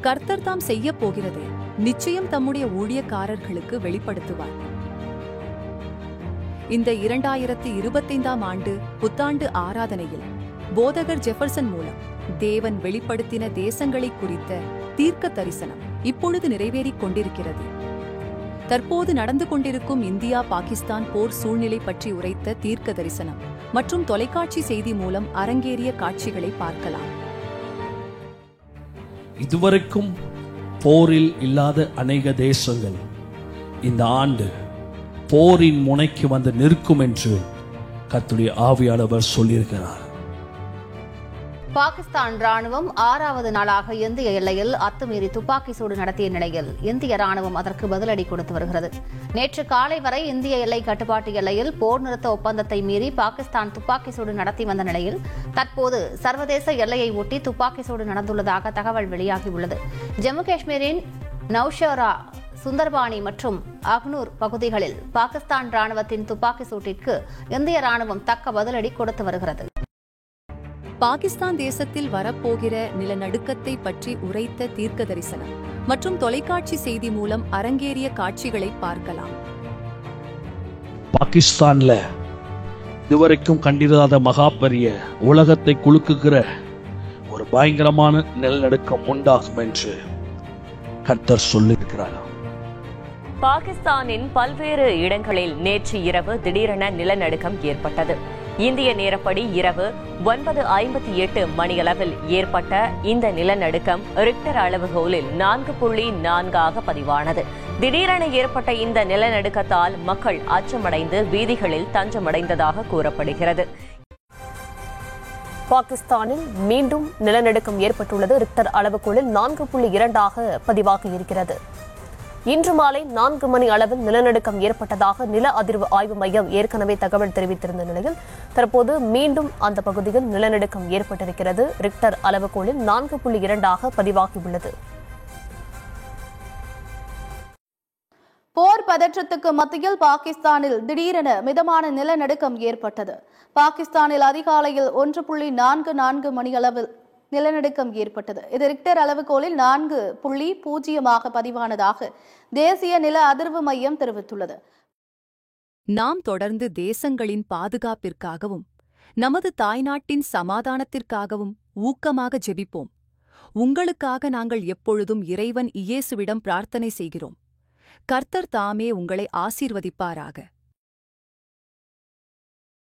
கர்த்தர் தாம் செய்ய போகிறதை நிச்சயம் தம்முடைய ஊழியக்காரர்களுக்கு வெளிப்படுத்துவார். இந்த 2025ஆம் ஆண்டு புத்தாண்டு ஆராதனையில் போதகர் ஜெஃபர்சன் மூலம் தேவன் வெளிப்படுத்தின தேசங்களை குறித்த தீர்க்க தரிசனம் இப்பொழுது நிறைவேறிக் கொண்டிருக்கிறது. தற்போது நடந்து கொண்டிருக்கும் இந்தியா பாகிஸ்தான் போர் சூழ்நிலை பற்றி உரைத்த தீர்க்க தரிசனம் மற்றும் தொலைக்காட்சி செய்தி மூலம் அரங்கேறிய காட்சிகளை பார்க்கலாம். இதுவரைக்கும் போரில் இல்லாத அநேக தேசங்கள் இந்த ஆண்டு போரின் முனைக்கு வந்து நிற்கும் என்று கர்த்தருடைய ஆவியானவர் சொல்லியிருக்கிறார். பாகிஸ்தான் ராணுவம் 6வது நாளாக இந்திய எல்லையில் அத்துமீறி துப்பாக்கி சூடு நடத்திய நிலையில் இந்திய ராணுவம் அதற்கு பதிலடி கொடுத்து வருகிறது. நேற்று காலை வரை இந்திய எல்லை கட்டுப்பாட்டு எல்லையில் போர் நிறுத்த ஒப்பந்தத்தை மீறி பாகிஸ்தான் துப்பாக்கி சூடு நடத்தி வந்த நிலையில் தற்போது சர்வதேச எல்லையை ஒட்டி துப்பாக்கி சூடு நடந்துள்ளதாக தகவல் வெளியாகியுள்ளது. ஜம்மு காஷ்மீரின் நௌஷேரா, சுந்தர்பானி மற்றும் அக்னூர் பகுதிகளில் பாகிஸ்தான் ராணுவத்தின் துப்பாக்கி சூட்டிற்கு இந்திய ராணுவம் தக்க பதிலடி கொடுத்து வருகிறது. பாகிஸ்தான் தேசத்தில் வரப்போகிற நிலநடுக்கத்தை பற்றி உரைத்த தீர்க்க தரிசனம் மற்றும் தொலைக்காட்சி செய்தி மூலம் அரங்கேறிய காட்சிகளை பார்க்கலாம். பாகிஸ்தான்ல இதுவரைக்கும் கண்டிராத மகா பெரிய உலகத்தை குலுக்குகிற ஒரு பயங்கரமான நிலநடுக்கம் உண்டாகும் என்று கர்த்தர் சொல்லியிருக்கிறார். பாகிஸ்தானின் பல்வேறு இடங்களில் நேற்று இரவு திடீரென நிலநடுக்கம் ஏற்பட்டது. இந்திய நேரப்படி இரவு 9:58 மணியளவில் ஏற்பட்ட இந்த நிலநடுக்கம் ரிக்டர் அளவுகோலில் 4.4 பதிவானது. திடீரென ஏற்பட்ட இந்த நிலநடுக்கத்தால் மக்கள் அச்சமடைந்து வீதிகளில் தஞ்சமடைந்ததாக கூறப்படுகிறது. பாகிஸ்தானில் மீண்டும் நிலநடுக்கம் ஏற்பட்டுள்ளது. ரிக்டர் அளவுகோலில் 4.2 பதிவாகி இருக்கிறது. இன்று மாலை 4 மணி அளவில் நிலநடுக்கம் ஏற்பட்டதாக நில அதிர்வு ஆய்வு மையம் ஏற்கனவே தகவல் தெரிவித்திருந்த நிலையில் தற்போது மீண்டும் அந்த பகுதியில் நிலநடுக்கம் ஏற்பட்டிருக்கிறது. ரிக்டர் அளவுகோலில் 4.2 பதிவாகியுள்ளது. போர் பதற்றத்துக்கு மத்தியில் பாகிஸ்தானில் திடீரென மிதமான நிலநடுக்கம் ஏற்பட்டது. பாகிஸ்தானில் அதிகாலையில் 1.44 மணியளவில் நிலநடுக்கம் ஏற்பட்டது. இது ரிக்டர் அளவுகோலில் 4.0 பதிவானதாக தேசிய நில அதிர்வு மையம் தெரிவித்துள்ளது. நாம் தொடர்ந்து தேசங்களின் பாதுகாப்பிற்காகவும் நமது தாய்நாட்டின் சமாதானத்திற்காகவும் ஊக்கமாக ஜெபிப்போம். உங்களுக்காக நாங்கள் எப்பொழுதும் இறைவன் இயேசுவிடம் பிரார்த்தனை செய்கிறோம். கர்த்தர் தாமே உங்களை ஆசீர்வதிப்பாராக.